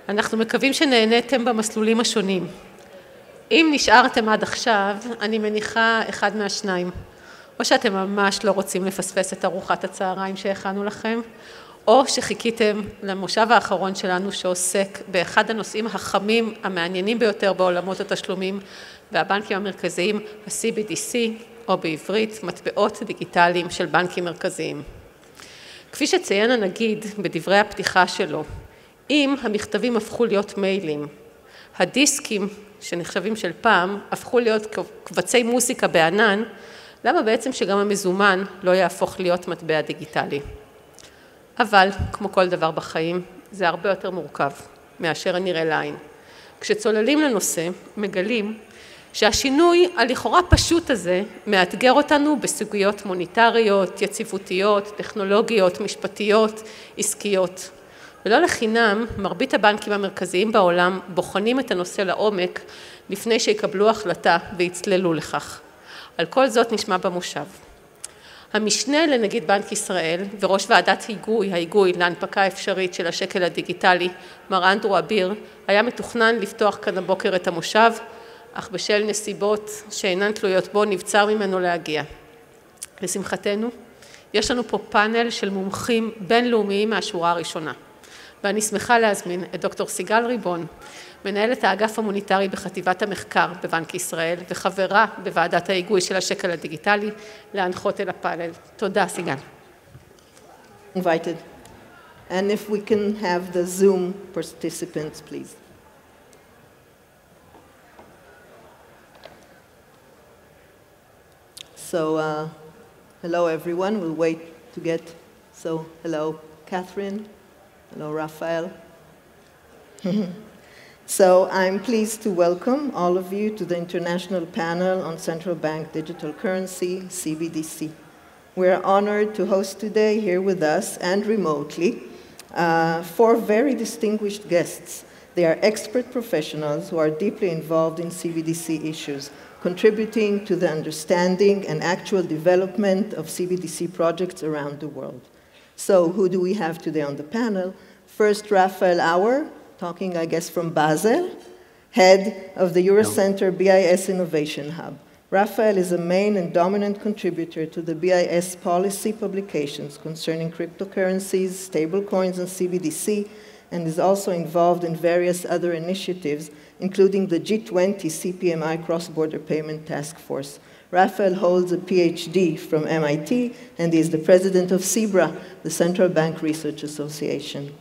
אנחנו מקווים שנהניתם במסלולים השונים. אם נשארתם עד עכשיו, אני מניחה אחד מהשניים. או שאתם ממש לא רוצים לפספס את ארוחת הצהריים שהכנו לכם, או שחיכיתם למושב האחרון שלנו שעוסק באחד הנושאים החמים המעניינים ביותר בעולמות התשלומים והבנקים המרכזיים, ה-Cbdc, או בעברית, מטבעות דיגיטליים של בנקים מרכזיים. כפי שציין הנגיד בדברי הפתיחה שלו, אם המכתבים הפכו להיות מיילים, הדיסקים שנחשבים של פעם הפכו להיות קבצי מוזיקה בענן, למה בעצם שגם המזומן לא יהפוך להיות מטבע דיגיטלי? אבל, כמו כל דבר בחיים, זה הרבה יותר מורכב מאשר הנראה לעין. כשצוללים לנושא, מגלים שהשינוי הלכאורה פשוט הזה מאתגר אותנו בסוגיות מוניטריות, יציבותיות, טכנולוגיות, משפטיות, עסקיות. ולא לחינם, מרבית הבנקים המרכזיים בעולם בוחנים את הנושא לעומק לפני שיקבלו החלטה ויצללו לכך. על כל זאת נשמע במושב. המשנה לנגיד בנק ישראל וראש ועדת ההיגוי להנפקה אפשרית של השקל הדיגיטלי, מר אנדרו אביר, היה מתוכנן לפתוח כאן הבוקר את המושב, אך בשל נסיבות שאינן תלויות בו נבצר ממנו להגיע. לשמחתנו, יש לנו פה פאנל של מומחים בינלאומיים מהשורה הראשונה, ואני שמחה להזמין את דוקטור סיגל ריבון, מנהלת האגף המוניטרי בחטיבת המחקר בבנק ישראל וחברה בוועדת ההיגוי של השקל הדיגיטלי, להנחות אל הפאנל. תודה, סיגל. Invited. And if we can have the Zoom participants, please. So, hello everyone. We'll wait to get. So, hello Catherine. Hello Raphael. So, I'm pleased to welcome all of you to the International Panel on Central Bank Digital Currency, Cbdc. We're honored to host today here with us and remotely four very distinguished guests. They are expert professionals who are deeply involved in Cbdc issues, contributing to the understanding and actual development of Cbdc projects around the world. So, who do we have today on the panel? First, Raphael Auer, talking, I guess, from Basel, head of the Eurocenter BIS Innovation Hub. Raphael is a main and dominant contributor to the BIS policy publications concerning cryptocurrencies, stablecoins, and Cbdc, and is also involved in various other initiatives, including the G20 CPMI Cross-Border Payment Task Force. Raphael holds a PhD from MIT, and he is the president of CBRA, the Central Bank Research Association.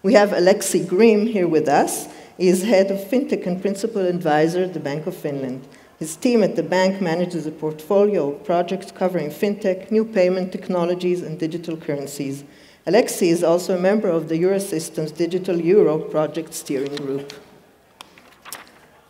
We have Alexei Grimm here with us. He is head of FinTech and principal advisor at the Bank of Finland. His team at the bank manages a portfolio of projects covering FinTech, new payment technologies, and digital currencies. Alexei is also a member of the Eurosystem's Digital Euro project steering group.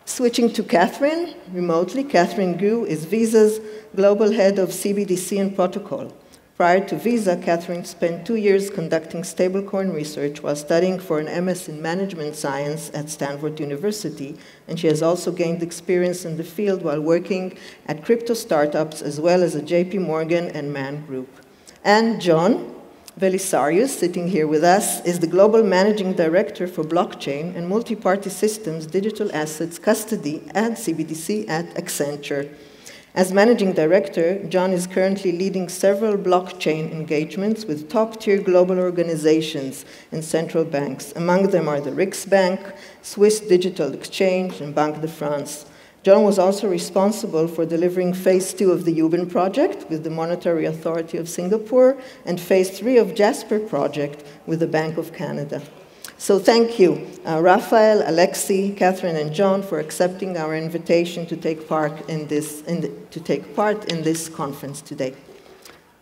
Switching to Catherine, remotely, Catherine Gu is Visa's global head of Cbdc and protocol. Prior to Visa, Catherine spent 2 years conducting stablecoin research while studying for an MS in Management Science at Stanford University, and she has also gained experience in the field while working at crypto startups as well as a JP Morgan and Man Group. And John Velisarius, sitting here with us, is the Global Managing Director for Blockchain and Multi-Party Systems Digital Assets Custody and Cbdc at Accenture. As Managing Director, John is currently leading several blockchain engagements with top-tier global organizations and central banks. Among them are the Riksbank, Swiss Digital Exchange, and Banque de France. John was also responsible for delivering Phase 2 of the Ubin project with the Monetary Authority of Singapore and Phase 3 of Jasper project with the Bank of Canada. So thank you, Raphael, Alexei, Catherine, and John for accepting our invitation to take part in this conference today.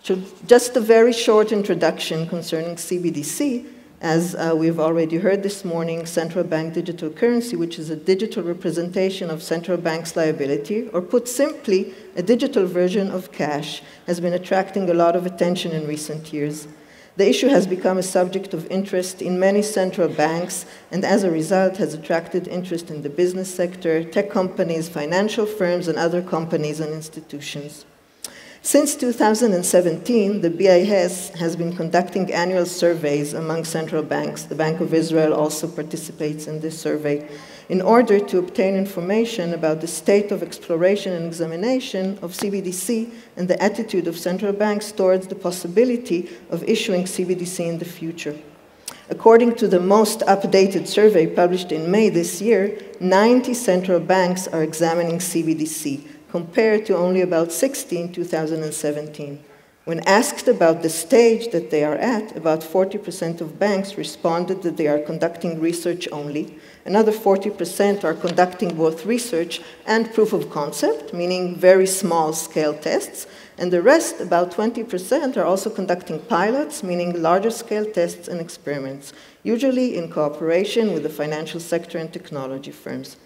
So just a very short introduction concerning Cbdc. As we've already heard this morning, central bank digital currency, which is a digital representation of central bank's liability, or put simply, a digital version of cash, has been attracting a lot of attention in recent years. The issue has become a subject of interest in many central banks, and as a result has attracted interest in the business sector, tech companies, financial firms, and other companies and institutions. Since 2017, the BIS has been conducting annual surveys among central banks. The Bank of Israel also participates in this survey in order to obtain information about the state of exploration and examination of CBDC and the attitude of central banks towards the possibility of issuing CBDC in the future. According to the most updated survey published in May this year, 90 central banks are examining CBDC, compared to only about 60 in 2017. When asked about the stage that they are at, about 40% of banks responded that they are conducting research only. Another 40% are conducting both research and proof of concept, meaning very small-scale tests, and the rest, about 20%, are also conducting pilots, meaning larger-scale tests and experiments, usually in cooperation with the financial sector and technology firms.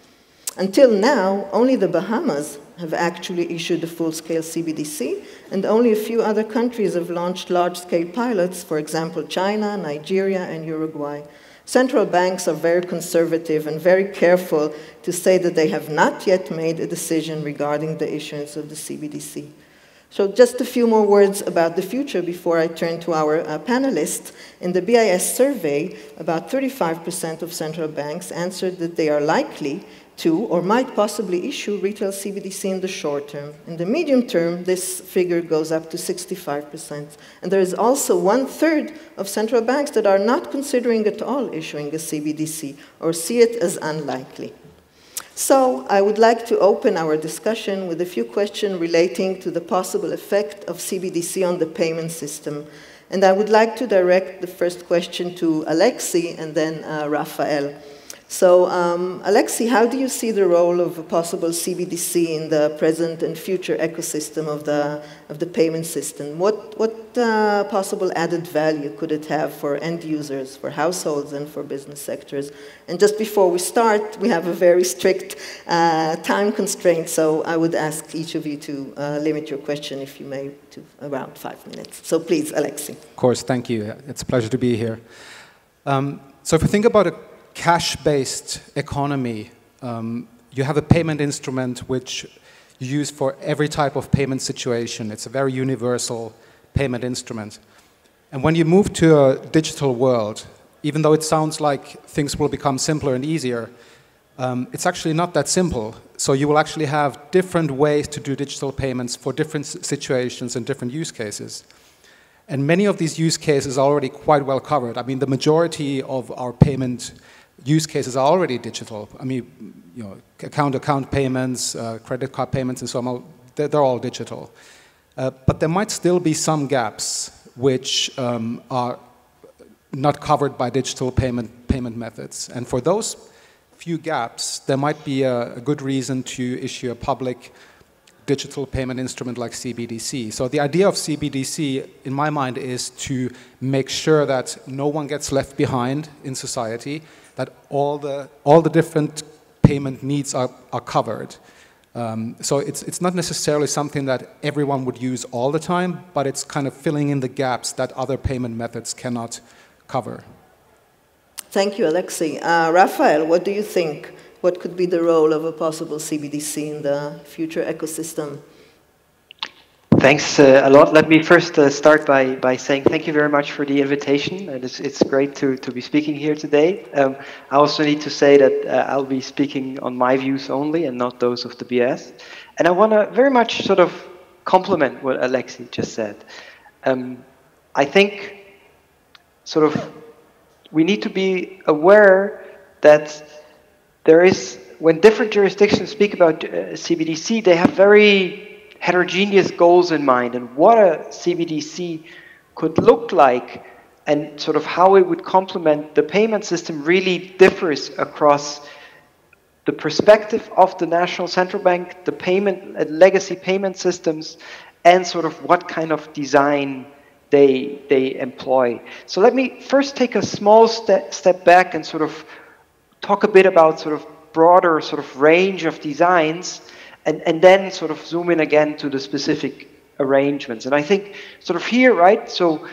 Until now, only the Bahamas have actually issued a full-scale CBDC, and only a few other countries have launched large-scale pilots, for example, China, Nigeria, and Uruguay. Central banks are very conservative and very careful to say that they have not yet made a decision regarding the issuance of the CBDC. So just a few more words about the future before I turn to our panelists. In the BIS survey, about 35% of central banks answered that they are likely to or might possibly issue retail CBDC in the short term. In the medium term, this figure goes up to 65%. And there is also 1/3 of central banks that are not considering at all issuing a CBDC or see it as unlikely. So I would like to open our discussion with a few questions relating to the possible effect of CBDC on the payment system. And I would like to direct the first question to Alexei and then Raphael. So, Alexei, how do you see the role of a possible CBDC in the present and future ecosystem of the payment system? What possible added value could it have for end users, for households, and for business sectors? And just before we start, we have a very strict time constraint, so I would ask each of you to limit your question, if you may, to around 5 minutes. So please, Alexei. Of course, thank you. It's a pleasure to be here. So if we think about a cash-based economy, you have a payment instrument which you use for every type of payment situation. It's a very universal payment instrument. And when you move to a digital world, even though it sounds like things will become simpler and easier, it's actually not that simple. So you will actually have different ways to do digital payments for different situations and different use cases. And many of these use cases are already quite well covered. I mean, the majority of our payment use cases are already digital. I mean, you know, account payments, credit card payments, and so on. They're all digital. But there might still be some gaps which are not covered by digital payment methods. And for those few gaps, there might be a good reason to issue a public digital payment instrument like CBDC. So the idea of CBDC, in my mind, is to make sure that no one gets left behind in society, that all the different payment needs are covered. So it's not necessarily something that everyone would use all the time, but it's kind of filling in the gaps that other payment methods cannot cover. Thank you, Alexei. Raphael, what do you think? What could be the role of a possible CBDC in the future ecosystem? Thanks a lot. Let me first start by saying thank you very much for the invitation. And it's great to be speaking here today. I also need to say that I'll be speaking on my views only and not those of the BS. And I want to very much sort of complement what Alexei just said. I think sort of we need to be aware that there is, when different jurisdictions speak about CBDC, they have very heterogeneous goals in mind, and what a CBDC could look like and sort of how it would complement the payment system really differs across the perspective of the National Central Bank, the payment legacy payment systems, and sort of what kind of design they employ. So let me first take a small step back and sort of talk a bit about sort of broader sort of range of designs, and then sort of zoom in again to the specific arrangements. And I think sort of here, right, so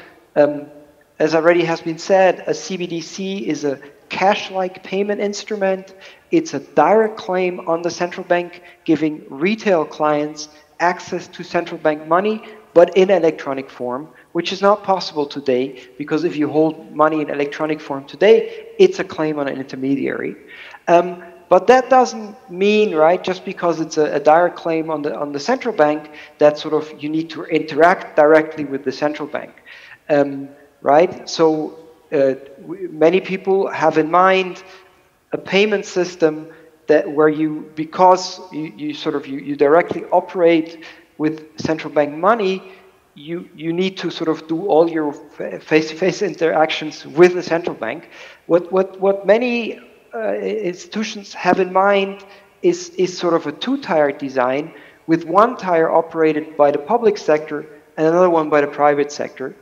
as already has been said, a CBDC is a cash-like payment instrument. It's a direct claim on the central bank, giving retail clients access to central bank money, but in electronic form, which is not possible today, because if you hold money in electronic form today, it's a claim on an intermediary. But that doesn't mean, right, just because it's a direct claim on the central bank, that sort of you need to interact directly with the central bank, right? So many people have in mind a payment system that where you, because you directly operate with central bank money, you need to sort of do all your face-to-face interactions with the central bank. What many institutions have in mind is sort of a two-tiered design, with one tier operated by the public sector and another one by the private sector.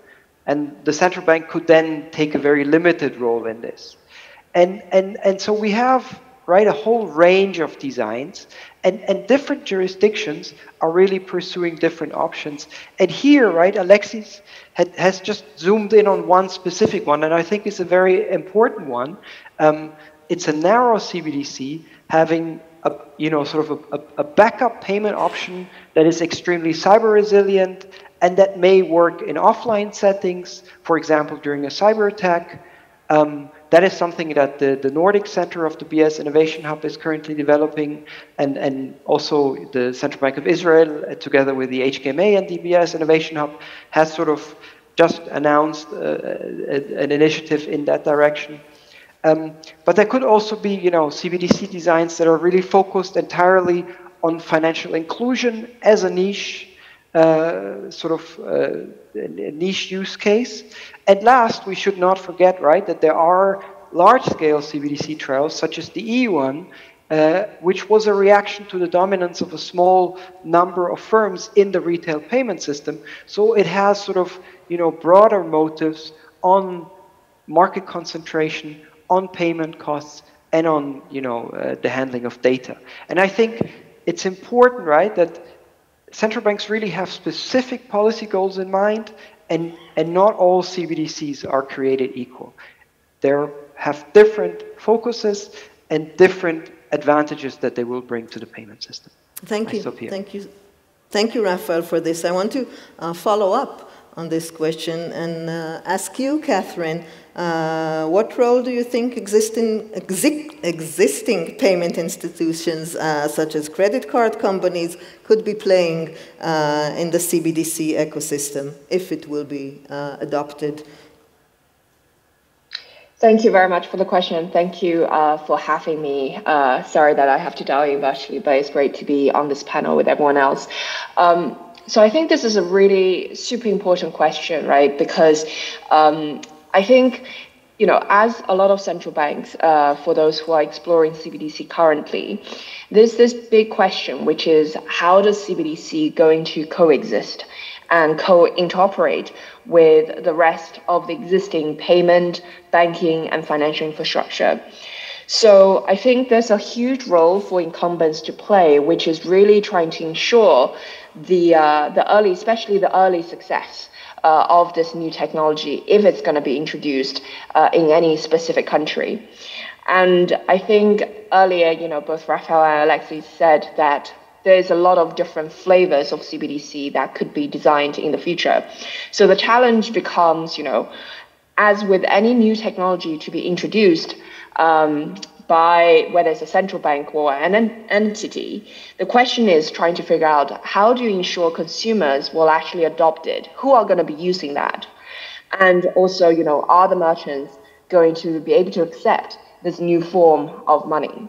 And the central bank could then take a very limited role in this. And so we have, right, a whole range of designs, and different jurisdictions are really pursuing different options. And here, right, Alexis has just zoomed in on one specific one, and I think it's a very important one. It's a narrow CBDC having a backup payment option that is extremely cyber resilient and that may work in offline settings, for example, during a cyber attack. That is something that the Nordic Center of the BS Innovation Hub is currently developing, and also the Central Bank of Israel, together with the HKMA and the BS Innovation Hub, has sort of just announced an initiative in that direction. But there could also be, CBDC designs that are really focused entirely on financial inclusion as a niche, a niche use case. And last, we should not forget, right, that there are large-scale CBDC trials, such as the EU one, which was a reaction to the dominance of a small number of firms in the retail payment system. So it has sort of, broader motives on market concentration, on payment costs, and on, the handling of data. And I think it's important, right, that central banks really have specific policy goals in mind, and not all CBDCs are created equal. They have different focuses and different advantages that they will bring to the payment system. Thank you. Thank you, Raphael, for this. I want to follow up on this question and ask you, Catherine, what role do you think existing payment institutions, such as credit card companies, could be playing in the CBDC ecosystem, if it will be adopted? Thank you very much for the question. Thank you for having me. Sorry that I have to dial in virtually, but it's great to be on this panel with everyone else. So I think this is a really super important question, right? Because I think, as a lot of central banks, for those who are exploring CBDC currently, there's this big question, which is how does CBDC going to coexist and co-interoperate with the rest of the existing payment, banking, and financial infrastructure? So I think there's a huge role for incumbents to play, which is really trying to ensure especially the early success of this new technology, if it's going to be introduced in any specific country. And I think earlier, both Raphael and Alexis said that there's a lot of different flavors of CBDC that could be designed in the future. So the challenge becomes, as with any new technology to be introduced, by whether it's a central bank or an entity, the question is trying to figure out how do you ensure consumers will actually adopt it? Who are going to be using that? And also, are the merchants going to be able to accept this new form of money?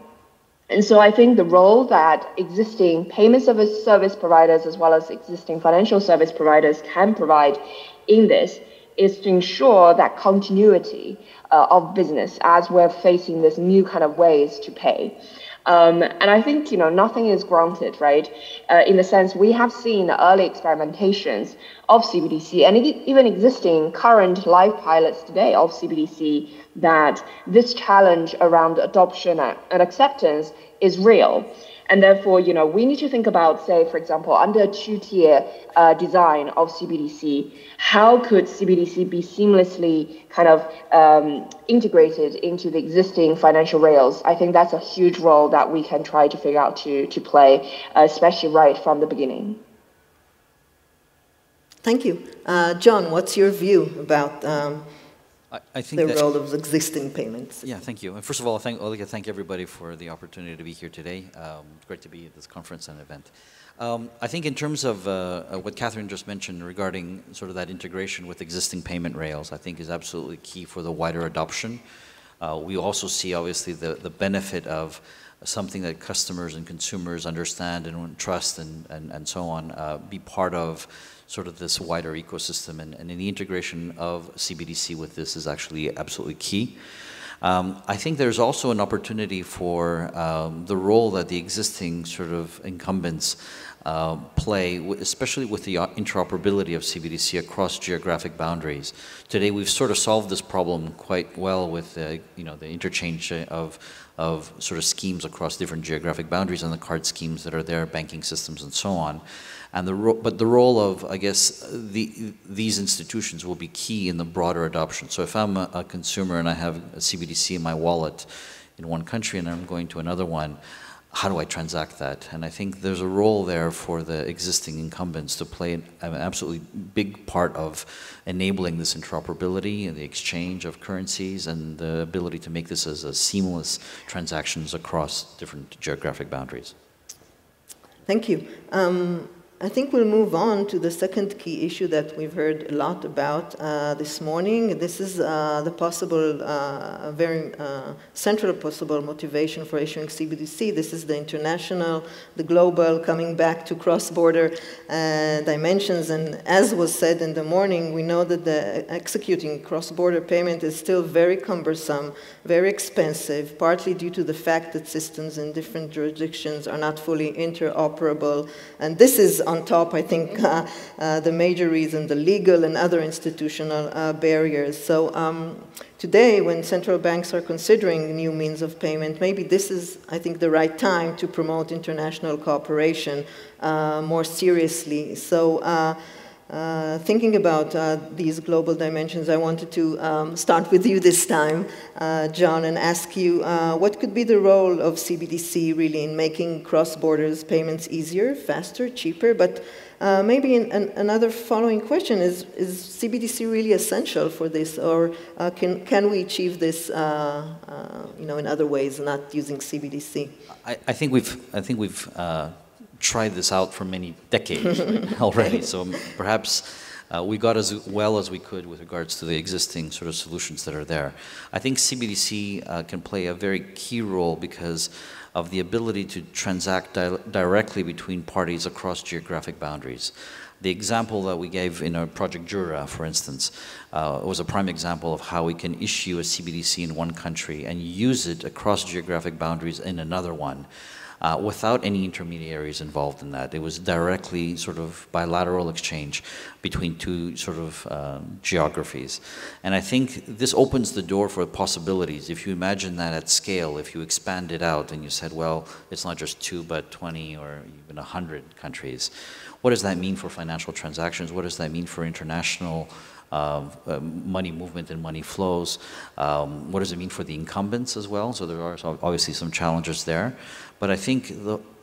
And so I think the role that existing payment service providers as well as existing financial service providers can provide in this is to ensure that continuity of business as we're facing this new kind of ways to pay. And I think, nothing is granted, right? In the sense we have seen early experimentations of CBDC and even existing current live pilots today of CBDC, that this challenge around adoption and acceptance is real. And therefore, we need to think about, say, for example, under a two-tier design of CBDC, how could CBDC be seamlessly kind of integrated into the existing financial rails? I think that's a huge role that we can try to figure out to play, especially right from the beginning. Thank you. John, what's your view about I think the role of existing payments? Yeah, thank you. And first of all, I'd like to thank everybody for the opportunity to be here today. It's great to be at this conference and event. I think in terms of what Catherine just mentioned regarding sort of that integration with existing payment rails, I think is absolutely key for the wider adoption. We also see, obviously, the benefit of something that customers and consumers understand and trust and so on, be part of sort of this wider ecosystem. And in the integration of CBDC with this is actually absolutely key. I think there's also an opportunity for the role that the existing sort of incumbents play, especially with the interoperability of CBDC across geographic boundaries. Today, we've sort of solved this problem quite well with the interchange of sort of schemes across different geographic boundaries and the card schemes that are there, banking systems, and so on. And but the role of, I guess, these institutions will be key in the broader adoption. So if I'm a consumer and I have a CBDC in my wallet in one country and I'm going to another one, how do I transact that? And I think there's a role there for the existing incumbents to play an absolutely big part of enabling this interoperability and the exchange of currencies and the ability to make this as a seamless transactions across different geographic boundaries. Thank you. I think we'll move on to the second key issue that we've heard a lot about this morning. This is the possible, very central possible motivation for issuing CBDC. This is the international, the global, coming back to cross-border dimensions. And as was said in the morning, we know that the executing cross-border payment is still very cumbersome, very expensive, partly due to the fact that systems in different jurisdictions are not fully interoperable. And this is on top, I think, the major reason, the legal and other institutional barriers. So today, when central banks are considering new means of payment, maybe this is, I think, the right time to promote international cooperation more seriously. So thinking about these global dimensions, I wanted to start with you this time, John, and ask you what could be the role of CBDC really in making cross-border payments easier, faster, cheaper, but maybe another following question is CBDC really essential for this, or can we achieve this in other ways, not using CBDC? I think we've tried this out for many decades already, so perhaps we got as well as we could with regards to the existing sort of solutions that are there. I think CBDC can play a very key role because of the ability to transact directly between parties across geographic boundaries. The example that we gave in our Project Jura, for instance, was a prime example of how we can issue a CBDC in one country and use it across geographic boundaries in another one. Without any intermediaries involved in that. It was directly sort of bilateral exchange between two sort of geographies. And I think this opens the door for possibilities. If you imagine that at scale, if you expand it out and you said, well, it's not just 2, but 20 or even 100 countries, what does that mean for financial transactions? What does that mean for international money movement and money flows? What does it mean for the incumbents as well? So there are obviously some challenges there. But I think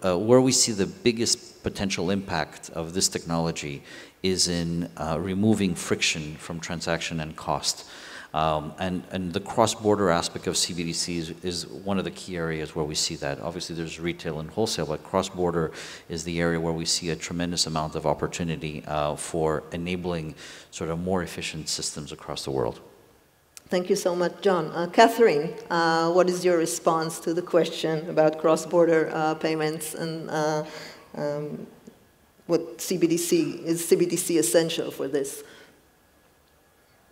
where we see the biggest potential impact of this technology is in removing friction from transaction and cost. And the cross-border aspect of CBDC is one of the key areas where we see that. Obviously, there's retail and wholesale, but cross-border is the area where we see a tremendous amount of opportunity for enabling sort of more efficient systems across the world. Thank you so much, John. Catherine, what is your response to the question about cross-border payments and what CBDC, is CBDC essential for this?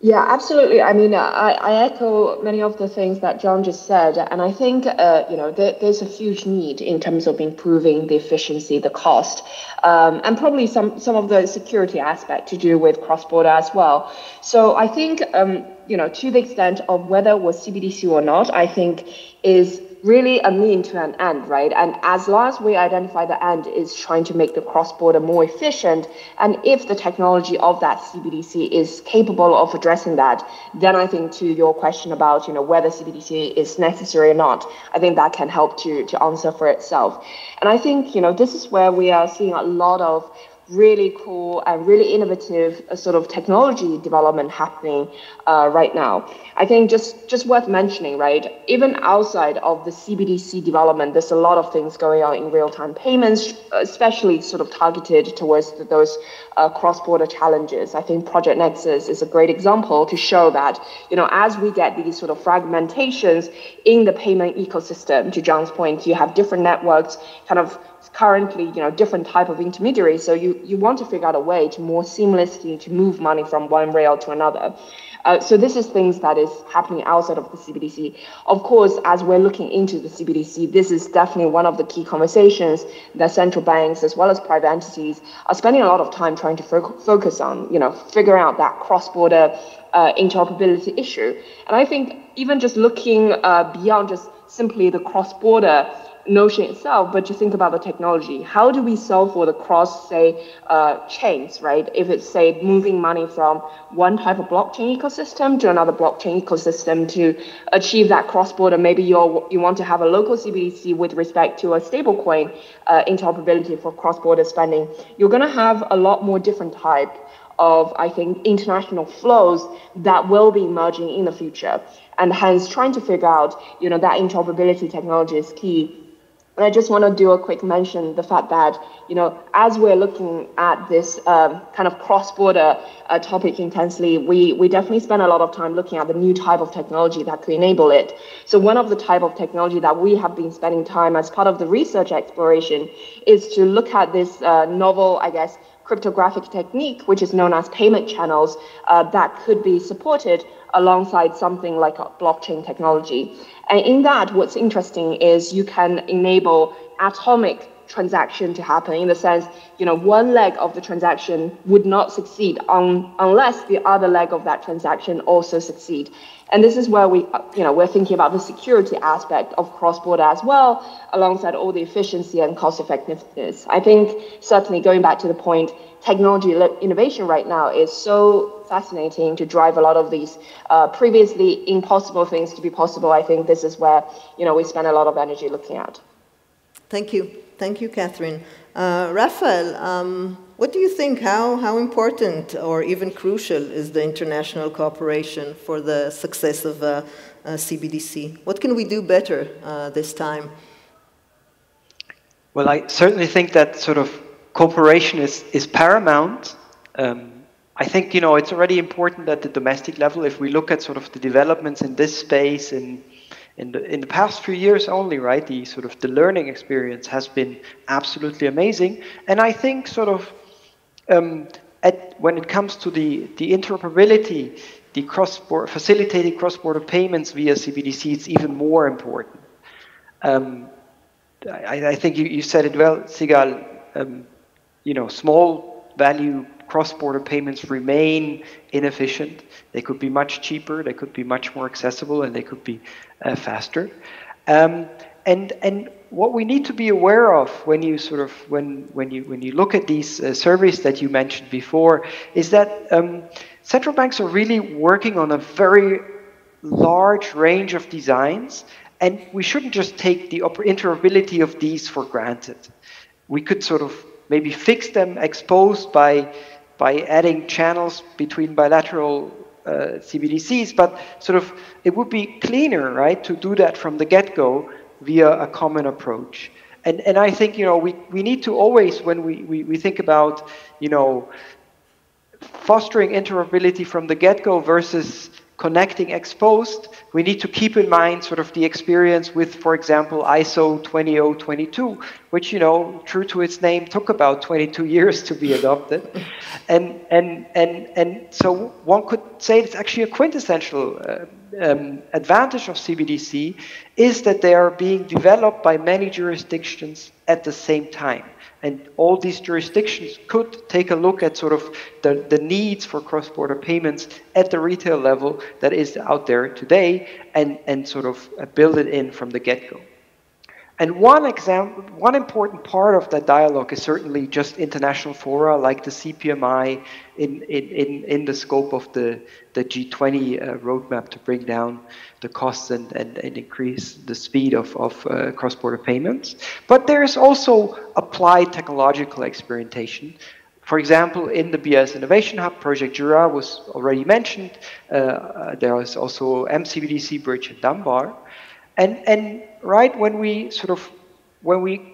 Yeah, absolutely. I mean, I echo many of the things that John just said, and I think there's a huge need in terms of improving the efficiency, the cost, and probably some of the security aspect to do with cross-border as well. So I think to the extent of whether it was CBDC or not, I think is really a mean to an end, right? And as long as we identify the end is trying to make the cross-border more efficient, and if the technology of that CBDC is capable of addressing that, then I think to your question about whether CBDC is necessary or not, I think that can help to answer for itself. And I think this is where we are seeing a lot of really cool and really innovative sort of technology development happening right now. I think just worth mentioning, right? Even outside of the CBDC development, there's a lot of things going on in real-time payments, especially sort of targeted towards those cross-border challenges. I think Project Nexus is a great example to show that, you know, as we get these sort of fragmentations in the payment ecosystem, to John's point, you have different networks kind of currently, you know, different type of intermediaries. So you want to figure out a way to more seamlessly to move money from one rail to another. So this is things that is happening outside of the CBDC. Of course, as we're looking into the CBDC, this is definitely one of the key conversations that central banks as well as private entities are spending a lot of time trying to focus on, you know, figuring out that cross-border interoperability issue. And I think even just looking beyond just simply the cross-border notion itself, but just think about the technology. How do we solve for the cross, say, chains, right? If it's, say, moving money from one type of blockchain ecosystem to another blockchain ecosystem to achieve that cross-border, maybe you want to have a local CBDC with respect to a stablecoin interoperability for cross-border spending. You're going to have a lot more different type of, I think, international flows that will be emerging in the future. And hence, trying to figure out, you know, that interoperability technology is key. And I just want to do a quick mention, the fact that, you know, as we're looking at this kind of cross-border topic intensely, we definitely spend a lot of time looking at the new type of technology that could enable it. So one of the type of technology that we have been spending time as part of the research exploration is to look at this novel, I guess, cryptographic technique, which is known as payment channels, that could be supported alongside something like a blockchain technology. And in that, what's interesting is you can enable atomic transaction to happen, in the sense, you know, one leg of the transaction would not succeed unless the other leg of that transaction also succeed. And this is where we're thinking about the security aspect of cross-border as well, alongside all the efficiency and cost effectiveness. I think certainly going back to the point, technology innovation right now is so fascinating to drive a lot of these previously impossible things to be possible. I think this is where, you know, we spend a lot of energy looking at. Thank you. Thank you, Catherine. Raphael, what do you think? How important or even crucial is the international cooperation for the success of CBDC? What can we do better this time? Well, I certainly think that sort of cooperation is paramount. I think, you know, it's already important at the domestic level. If we look at sort of the developments in this space in the past few years only, right, the learning experience has been absolutely amazing. And I think sort of when it comes to the interoperability, the facilitating cross-border payments via CBDC, it's even more important. I think you said it well, Sigal. You know, small value cross-border payments remain inefficient. They could be much cheaper, they could be much more accessible, and they could be faster. And what we need to be aware of when you sort of when you look at these surveys that you mentioned before is that central banks are really working on a very large range of designs, and we shouldn't just take the interoperability of these for granted. We could sort of maybe fix them exposed by adding channels between bilateral CBDCs, but sort of it would be cleaner, right, to do that from the get-go via a common approach. And I think, you know, we need to always, when we think about, you know, fostering interoperability from the get-go versus connecting exposed, we need to keep in mind sort of the experience with, for example, ISO 20022, which, you know, true to its name, took about 22 years to be adopted. And so one could say it's actually a quintessential advantage of CBDC is that they are being developed by many jurisdictions at the same time. And all these jurisdictions could take a look at sort of the needs for cross-border payments at the retail level that is out there today and sort of build it in from the get-go. And one important part of that dialogue is certainly just international fora like the CPMI in the scope of the G20 roadmap to bring down the costs and increase the speed of cross-border payments. But there is also applied technological experimentation. For example, in the BIS Innovation Hub, Project Jura was already mentioned. There is also MCBDC Bridge in Dunbar. And right, when we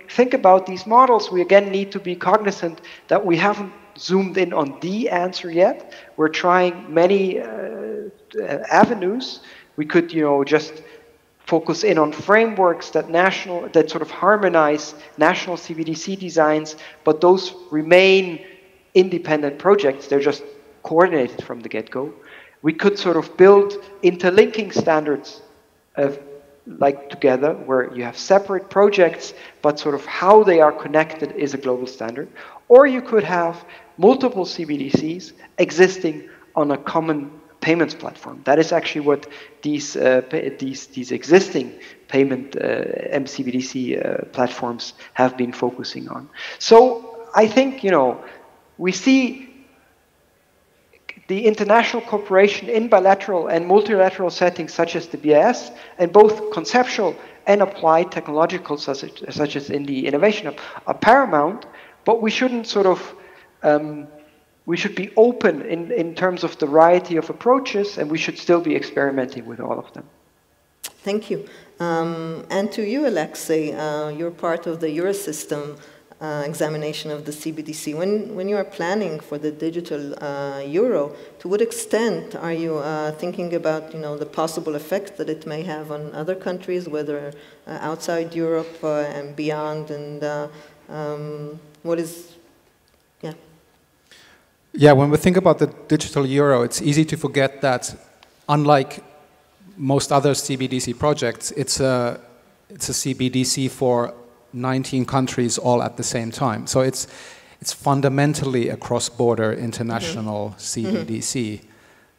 think about these models, we again need to be cognizant that we haven't zoomed in on the answer yet. We're trying many avenues. We could, just focus in on frameworks that sort of harmonize national CBDC designs, but those remain independent projects. They're just coordinated from the get-go. We could sort of build interlinking standards together, where you have separate projects, but sort of how they are connected is a global standard. Or you could have multiple CBDCs existing on a common payments platform. That is actually what these existing payment MCBDC platforms have been focusing on. So I think, we see the international cooperation in bilateral and multilateral settings such as the BIS, and both conceptual and applied technological such as in the Innovation Hub are paramount, but we shouldn't sort of we should be open in terms of the variety of approaches, and we should still be experimenting with all of them. Thank you. And to you, Alexei, you're part of the Eurosystem examination of the CBDC. When you are planning for the digital euro, to what extent are you thinking about the possible effect that it may have on other countries, whether outside Europe and beyond, and what is... Yeah, when we think about the digital euro, it's easy to forget that, unlike most other CBDC projects, it's a CBDC for 19 countries all at the same time. So it's fundamentally a cross-border international CBDC,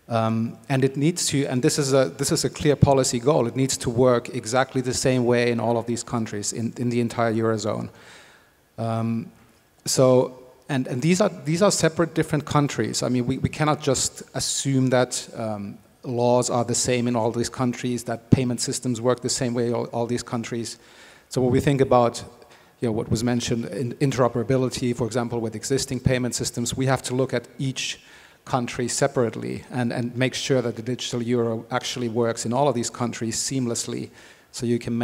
and it needs to. And this is a clear policy goal. It needs to work exactly the same way in all of these countries in the entire eurozone. And these are separate, different countries. I mean, we cannot just assume that laws are the same in all these countries, that payment systems work the same way in all these countries. So when we think about what was mentioned in interoperability, for example, with existing payment systems, we have to look at each country separately and make sure that the digital euro actually works in all of these countries seamlessly, so you can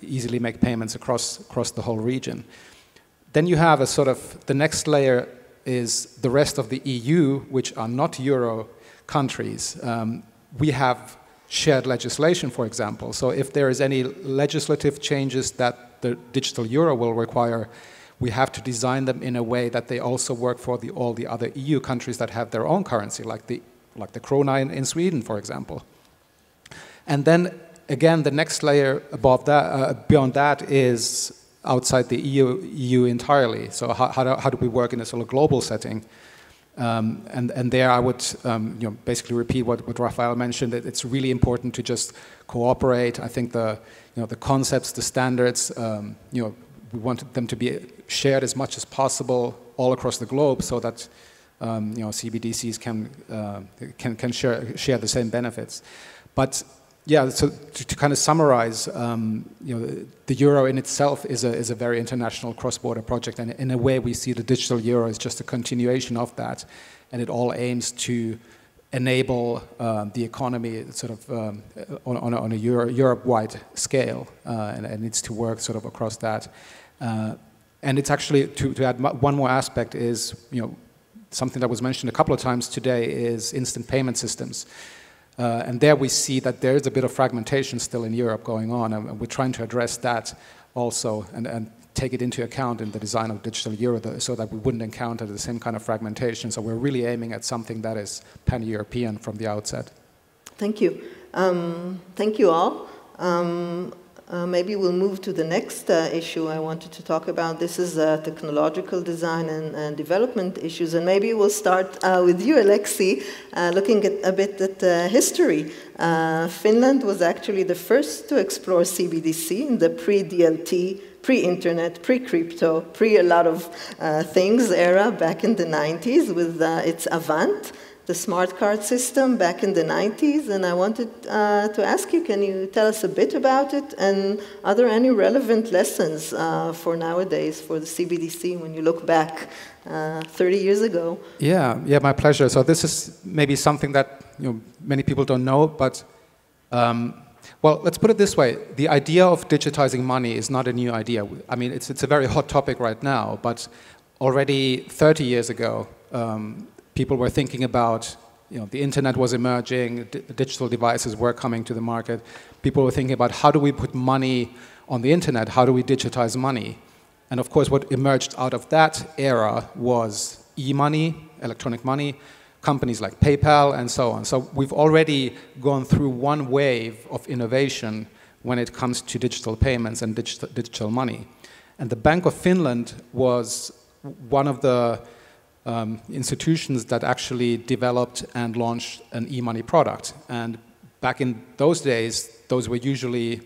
easily make payments across the whole region. Then you have the next layer is the rest of the EU, which are not euro countries. We have shared legislation, for example. So if there is any legislative changes that the digital euro will require, we have to design them in a way that they also work for all the other EU countries that have their own currency, like the krona in Sweden, for example. And then again, the next layer above that, beyond that, is outside the EU entirely. So how do we work in a sort of global setting? And there I would basically repeat what Raphael mentioned. It's really important to just cooperate. I think the concepts, the standards, we want them to be shared as much as possible all across the globe, so that CBDCs can share the same benefits. But yeah, so to kind of summarize, the euro in itself is a very international cross-border project, and in a way we see the digital euro as just a continuation of that, and it all aims to enable the economy sort of on a Europe-wide scale, and it needs to work sort of across that. And it's actually, to add one more aspect, is something that was mentioned a couple of times today is instant payment systems. And there we see that there is a bit of fragmentation still in Europe going on, and we're trying to address that also and take it into account in the design of digital euro, so that we wouldn't encounter the same kind of fragmentation. So we're really aiming at something that is pan-European from the outset. Thank you. Thank you all. Maybe we'll move to the next issue I wanted to talk about. This is technological design and development issues, and maybe we'll start with you, Alexei, looking at a bit at history. Finland was actually the first to explore CBDC in the pre-DLT, pre-internet, pre-crypto, pre-a lot of things era back in the 90s with its Avant, the smart card system back in the 90s, and I wanted to ask you, can you tell us a bit about it, and are there any relevant lessons for nowadays for the CBDC when you look back 30 years ago? Yeah, my pleasure. So this is maybe something that many people don't know, but well, let's put it this way. The idea of digitizing money is not a new idea. I mean, it's a very hot topic right now, but already 30 years ago, people were thinking about, the internet was emerging, digital devices were coming to the market. People were thinking about how do we put money on the internet, how do we digitize money? And of course, what emerged out of that era was e-money, electronic money, companies like PayPal and so on. So we've already gone through one wave of innovation when it comes to digital payments and digital money. And the Bank of Finland was one of the institutions that actually developed and launched an e-money product. And back in those days, those were usually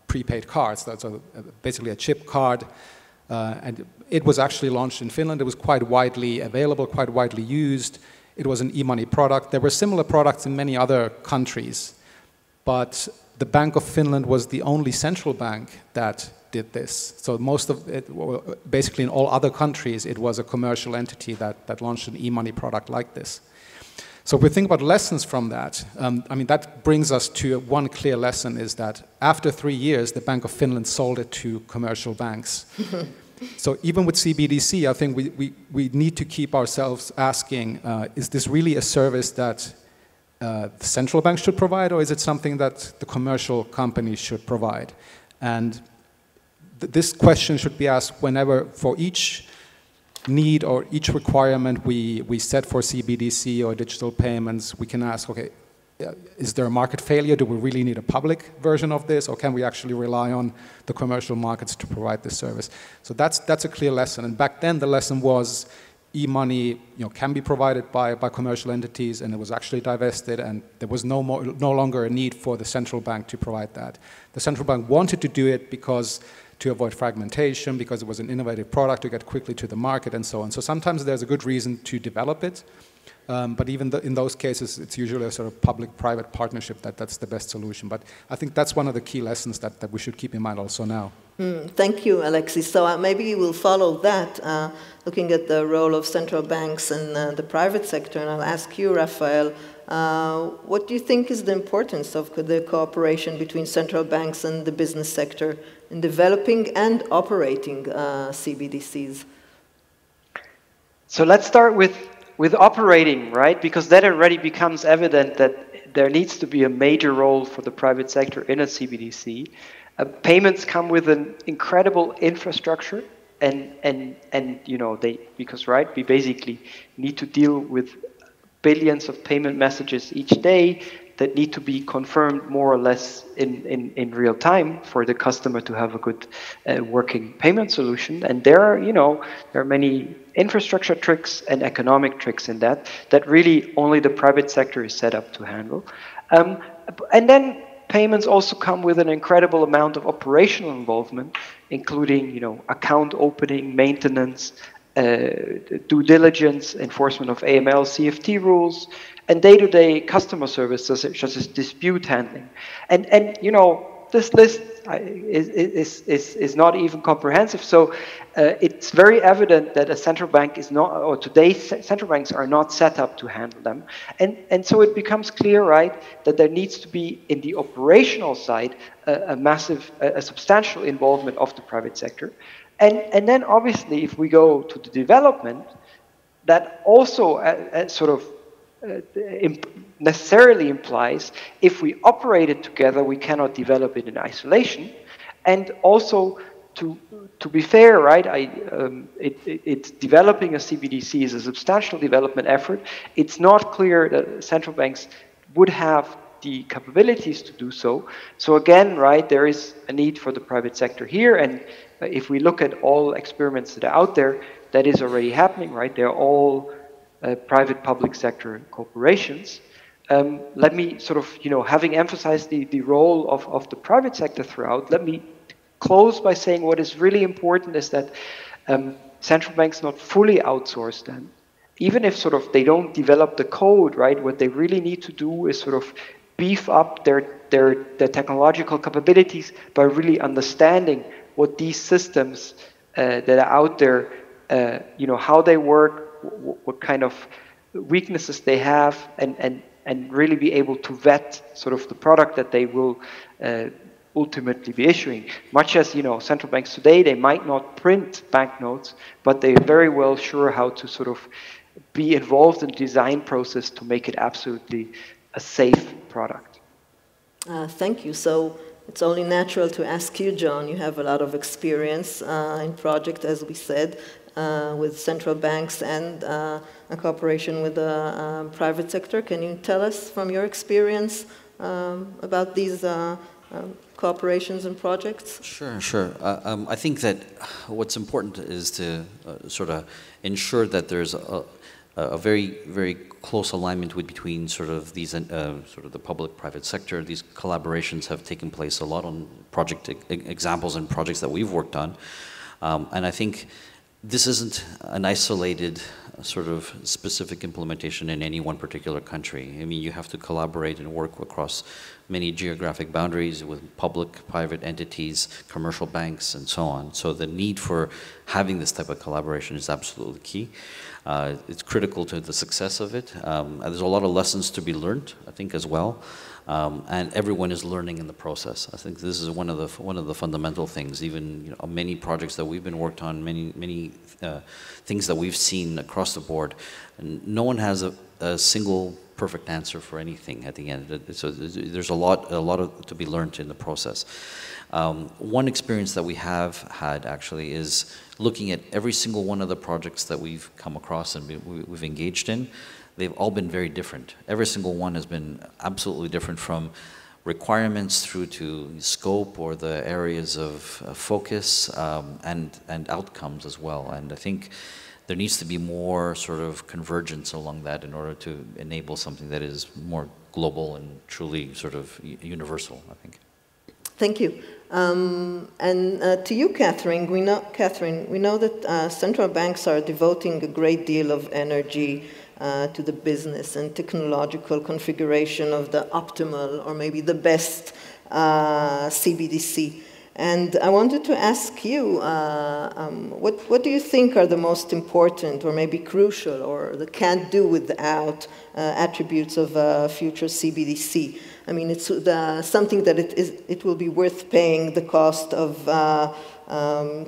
prepaid cards. That's basically a chip card. And it was actually launched in Finland. It was quite widely available, quite widely used. It was an e-money product. There were similar products in many other countries. But the Bank of Finland was the only central bank that did this. So most of it, basically in all other countries, it was a commercial entity that launched an e-money product like this. So if we think about lessons from that, I mean, that brings us to one clear lesson is that after 3 years, the Bank of Finland sold it to commercial banks. So even with CBDC, I think we need to keep ourselves asking, is this really a service that the central bank should provide, or is it something that the commercial companies should provide? And this question should be asked whenever, for each need or each requirement we set for CBDC or digital payments, we can ask, okay, is there a market failure? Do we really need a public version of this, or can we actually rely on the commercial markets to provide this service? So that's a clear lesson. And back then, the lesson was e-money, can be provided by commercial entities, and it was actually divested, and there was no longer a need for the central bank to provide that. The central bank wanted to do it because to avoid fragmentation, because it was an innovative product to get quickly to the market, and so on. So sometimes there's a good reason to develop it. But even in those cases, it's usually a sort of public-private partnership that's the best solution. But I think that's one of the key lessons that we should keep in mind also now. Thank you, Alexis. So maybe we'll follow that, looking at the role of central banks and the private sector. And I'll ask you, Raphael, what do you think is the importance of the cooperation between central banks and the business sector in developing and operating CBDCs? So let's start with operating, right? Because that already becomes evident that there needs to be a major role for the private sector in a CBDC. Payments come with an incredible infrastructure, and because we basically need to deal with billions of payment messages each day that need to be confirmed more or less in real time for the customer to have a good working payment solution. And there are many infrastructure tricks and economic tricks in that really only the private sector is set up to handle. And then payments also come with an incredible amount of operational involvement, including account opening, maintenance, due diligence, enforcement of AML, CFT rules, and day-to-day customer service, such as dispute handling. And this list is not even comprehensive. So it's very evident that a central bank is not, or today's central banks are not set up to handle them. And so it becomes clear, right, that there needs to be, in the operational side, a substantial involvement of the private sector. And then obviously, if we go to the development, that also necessarily implies if we operate it together, we cannot develop it in isolation. And also, to be fair, right, it's developing a CBDC is a substantial development effort. It's not clear that central banks would have the capabilities to do so. So again, right, there is a need for the private sector here. And if we look at all experiments that are out there, that is already happening, right? They're all private public sector corporations. Let me sort of, having emphasized the role of the private sector throughout, let me close by saying what is really important is that central banks not fully outsource them. even if sort of they don't develop the code, right, what they really need to do is sort of beef up their technological capabilities by really understanding what these systems that are out there, how they work, what kind of weaknesses they have, and really be able to vet sort of the product that they will ultimately be issuing. Much as, central banks today, they might not print banknotes, but they're very well sure how to sort of be involved in the design process to make it absolutely a safe product. Thank you. So it's only natural to ask you, John. You have a lot of experience in project, as we said, with central banks and a cooperation with the private sector. Can you tell us from your experience about these cooperations and projects? Sure. I think that what's important is to sort of ensure that there's a very, very close alignment between sort of these sort of the public-private sector. These collaborations have taken place a lot on project examples and projects that we've worked on, and I think this isn't an isolated sort of specific implementation in any one particular country. I mean, you have to collaborate and work across many geographic boundaries with public, private entities, commercial banks, and so on. So the need for having this type of collaboration is absolutely key. It's critical to the success of it. There's a lot of lessons to be learned, I think, as well. And everyone is learning in the process. I think this is one of the fundamental things. Even many projects that we've been worked on, many things that we've seen across the board, and no one has a single perfect answer for anything at the end. So there's a lot to be learned in the process. One experience that we have had actually is looking at every single one of the projects that we've come across and we've engaged in. They've all been very different. Every single one has been absolutely different, from requirements through to scope or the areas of focus and outcomes as well. And I think there needs to be more sort of convergence along that in order to enable something that is more global and truly sort of universal, I think. Thank you. And to you, Catherine, we know that central banks are devoting a great deal of energy to the business and technological configuration of the optimal or maybe the best Cbdc. And I wanted to ask you, what do you think are the most important or maybe crucial or the can't do without attributes of future Cbdc? I mean, it's something that it will be worth paying the cost of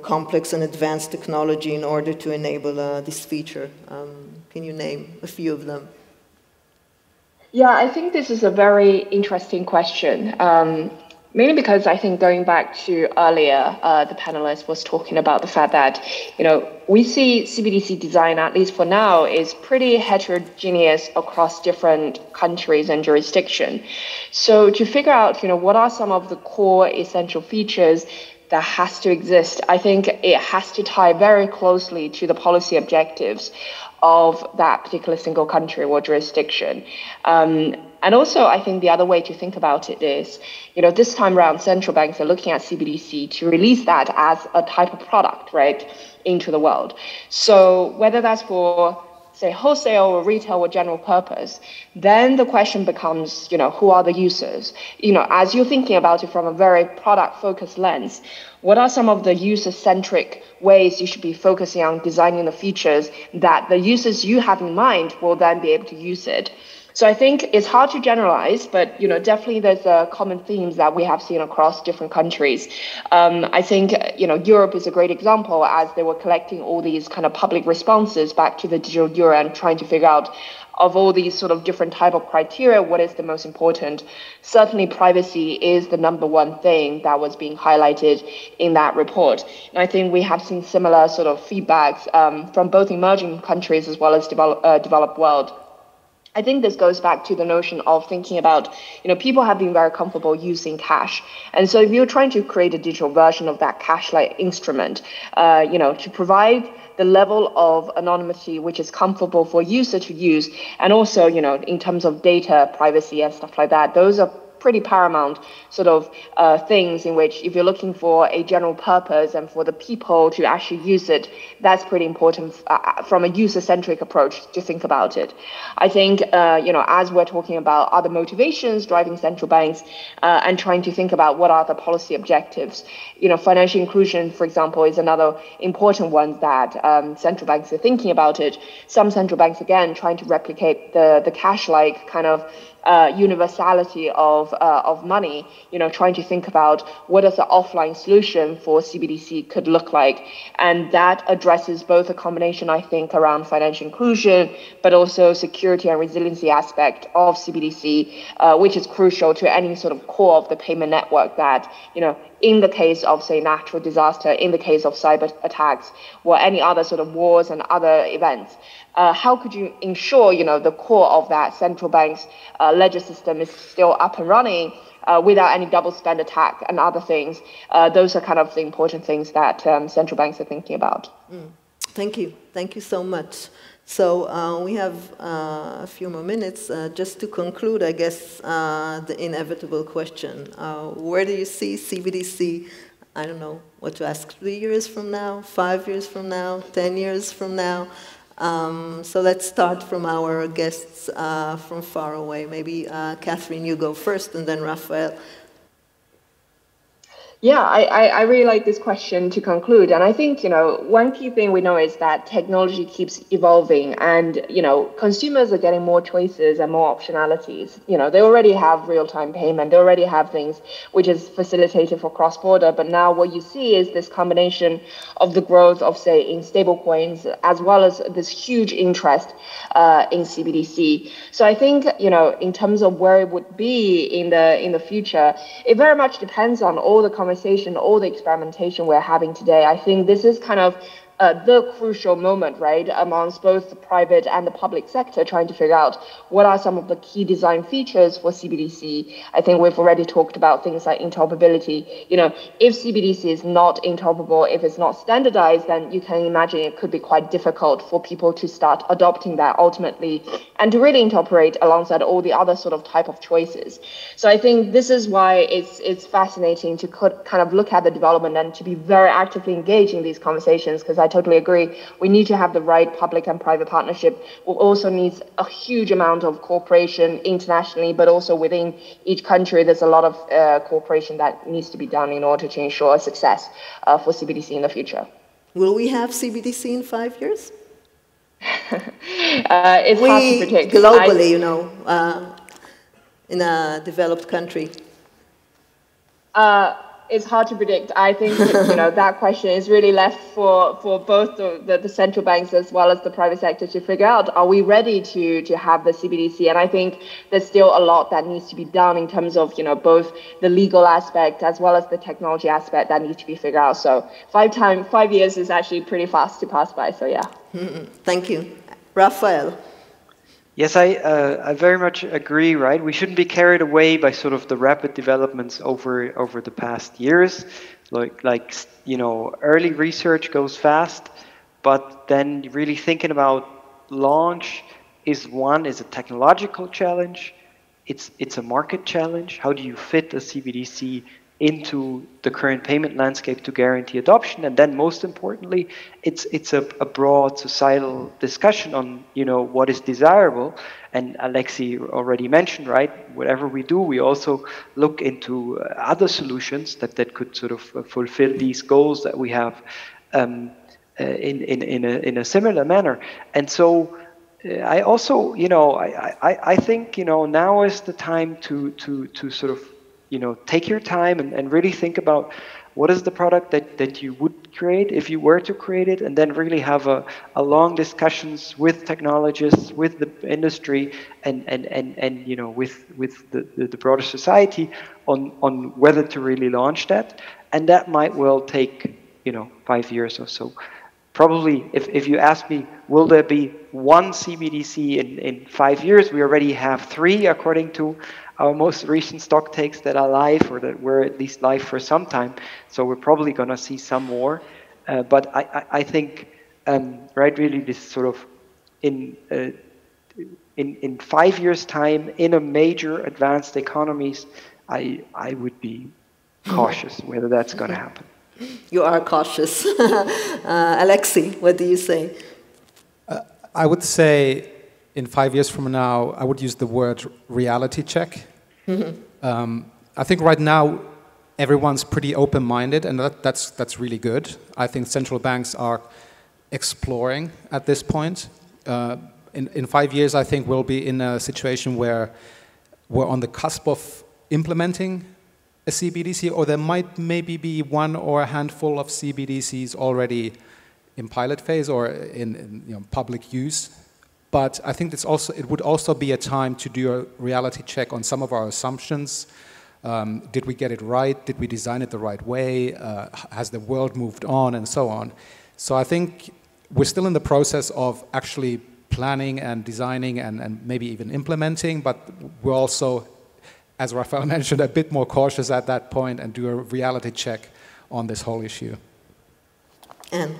complex and advanced technology in order to enable this feature. Can you name a few of them? Yeah, I think this is a very interesting question. Mainly because I think going back to earlier, the panelist was talking about the fact that, we see Cbdc design, at least for now, is pretty heterogeneous across different countries and jurisdiction. So to figure out, what are some of the core essential features that has to exist, I think it has to tie very closely to the policy objectives of that particular single country or jurisdiction. And also, I think the other way to think about it is, this time around, central banks are looking at Cbdc to release that as a type of product, right, into the world. So whether that's for, say, wholesale or retail or general purpose, then the question becomes, who are the users? As you're thinking about it from a very product-focused lens, what are some of the user-centric ways you should be focusing on designing the features that the users you have in mind will then be able to use it? So I think it's hard to generalize, but definitely there's common themes that we have seen across different countries. I think Europe is a great example, as they were collecting all these kind of public responses back to the digital euro and trying to figure out, of all these sort of different type of criteria, what is the most important. Certainly privacy is the number one thing that was being highlighted in that report. And I think we have seen similar sort of feedbacks from both emerging countries as well as developed world. I think this goes back to the notion of thinking about, people have been very comfortable using cash. And so if you're trying to create a digital version of that cash-like instrument, to provide the level of anonymity which is comfortable for user to use, and also, in terms of data privacy and stuff like that, those are pretty paramount sort of things in which if you're looking for a general purpose and for the people to actually use it, that's pretty important from a user-centric approach to think about it. I think, as we're talking about other motivations driving central banks and trying to think about what are the policy objectives, financial inclusion, for example, is another important one that central banks are thinking about it. Some central banks, again, trying to replicate the cash-like kind of universality of money, trying to think about what does the offline solution for CBDC could look like. And that addresses both a combination, I think, around financial inclusion, but also security and resiliency aspect of CBDC, which is crucial to any sort of core of the payment network that, in the case of, say, natural disaster, in the case of cyber attacks, or any other sort of wars and other events, how could you ensure, the core of that central bank's ledger system is still up and running without any double spend attack and other things? Those are kind of the important things that central banks are thinking about. Thank you. Thank you so much. So we have a few more minutes. Just to conclude, I guess, the inevitable question. Where do you see CBDC, I don't know what to ask, 3 years from now, 5 years from now, 10 years from now? So let's start from our guests from far away. Maybe Catherine, you go first, and then Raphael. Yeah, I really like this question to conclude. And I think, one key thing we know is that technology keeps evolving and, consumers are getting more choices and more optionalities. They already have real-time payment. They already have things which is facilitated for cross-border. But now what you see is this combination of the growth of, say, in stable coins, as well as this huge interest in CBDC. So I think, in terms of where it would be in the future, it very much depends on all the conversations, all the experimentation we're having today. I think this is kind of the crucial moment, right, amongst both the private and the public sector, trying to figure out what are some of the key design features for CBDC. I think we've already talked about things like interoperability. If CBDC is not interoperable, if it's not standardized, then you can imagine it could be quite difficult for people to start adopting that ultimately and to really interoperate alongside all the other sort of type of choices. So I think this is why it's fascinating to kind of look at the development and to be very actively engaged in these conversations, because I totally agree. We need to have the right public and private partnership. We also need a huge amount of cooperation internationally, but also within each country. There's a lot of cooperation that needs to be done in order to ensure success for CBDC in the future. Will we have CBDC in 5 years? It's hard to predict. Globally, in a developed country. It's hard to predict. I think that question is really left for both the central banks as well as the private sector to figure out, are we ready to have the CBDC? And I think there's still a lot that needs to be done in terms of both the legal aspect as well as the technology aspect that needs to be figured out. So 5 years is actually pretty fast to pass by. So yeah. Thank you. Raphael. Yes, I very much agree, right? We shouldn't be carried away by sort of the rapid developments over the past years. Early research goes fast, but then really thinking about launch is a technological challenge. It's a market challenge. How do you fit a CBDC into the current payment landscape to guarantee adoption? And then most importantly, it's a broad societal discussion on what is desirable. And Alexei already mentioned, right, whatever we do, we also look into other solutions that could sort of fulfill these goals that we have in a similar manner. And so I also I think now is the time to sort of take your time and really think about what is the product that you would create if you were to create it, and then really have a long discussions with technologists, with the industry, and with the broader society on whether to really launch that. And that might well take 5 years or so. Probably, if you ask me, will there be one CBDC in 5 years? We already have 3, according to our most recent stock takes that are live, or that were at least live for some time. So we're probably going to see some more. But I think, right, really this sort of in 5 years' time in a major advanced economies, I would be cautious whether that's going to happen. You are cautious. Alexei, what do you say? I would say in 5 years from now, I would use the word reality check. I think right now, everyone's pretty open-minded, and that's really good. I think central banks are exploring at this point. In 5 years, I think we'll be in a situation where we're on the cusp of implementing a CBDC, or there might maybe be one or a handful of CBDCs already in pilot phase or in public use. But I think it would also be a time to do a reality check on some of our assumptions. Did we get it right? Did we design it the right way? Has the world moved on, and so on? So I think we're still in the process of actually planning and designing and maybe even implementing, but we're also, as Raphael mentioned, a bit more cautious at that point and do a reality check on this whole issue. And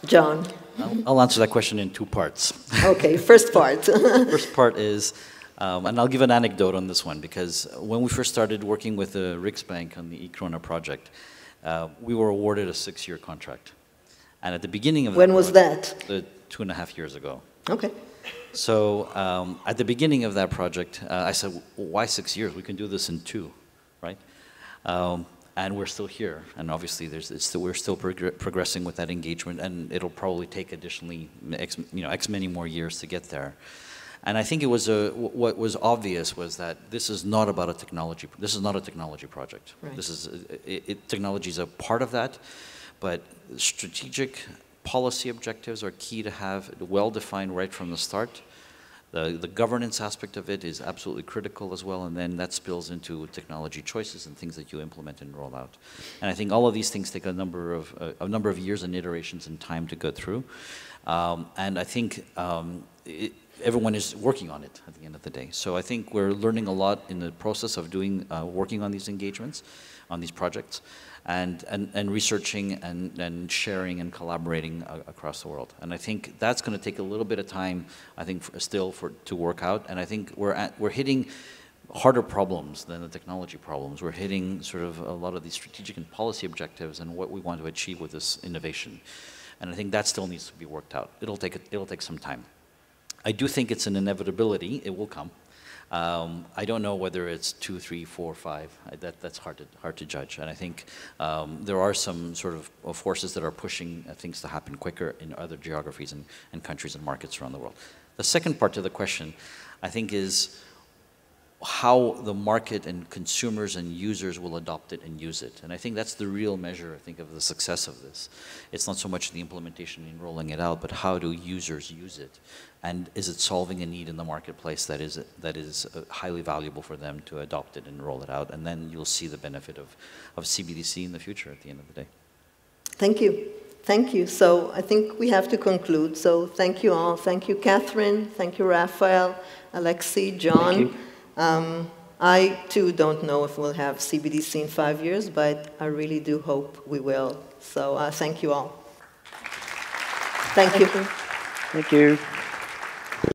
John? I'll answer that question in two parts. Okay, first part. First part is, and I'll give an anecdote on this one, because when we first started working with the Riksbank on the e-Krona project, we were awarded a 6-year contract. And at the beginning of when was that? 2.5 years ago. Okay. So at the beginning of that project, I said, why 6 years? We can do this in 2, right? And we're still here. And obviously, we're still progressing with that engagement, and it'll probably take additionally X many more years to get there. And I think it was what was obvious was that this is not about a technology. This is not a technology project. Right. This is technology is a part of that, but strategic policy objectives are key to have well defined right from the start. The governance aspect of it is absolutely critical as well, and then that spills into technology choices and things that you implement and roll out. And I think all of these things take a number of years and iterations and time to go through. And I think everyone is working on it at the end of the day. So I think we're learning a lot in the process of working on these engagements, on these projects, and researching and sharing and collaborating across the world. And I think that's going to take a little bit of time, I think, to work out. And I think we're hitting harder problems than the technology problems. We're hitting sort of a lot of these strategic and policy objectives and what we want to achieve with this innovation. And I think that still needs to be worked out. It'll take some time. I do think it's an inevitability. It will come. I don't know whether it's 2, 3, 4, 5. That's hard to judge. And I think there are some sort of forces that are pushing things to happen quicker in other geographies and countries and markets around the world. The second part to the question, I think, is how the market and consumers and users will adopt it and use it. And I think that's the real measure, I think, of the success of this. It's not so much the implementation and rolling it out, but how do users use it? And is it solving a need in the marketplace that is highly valuable for them to adopt it and roll it out? And then you'll see the benefit of CBDC in the future at the end of the day. Thank you. Thank you. So I think we have to conclude. So thank you all. Thank you, Catherine. Thank you, Raphael, Alexei, John. Thank you. I, too, don't know if we'll have CBDC in 5 years, but I really do hope we will. So thank you all. Thank you. Thank you.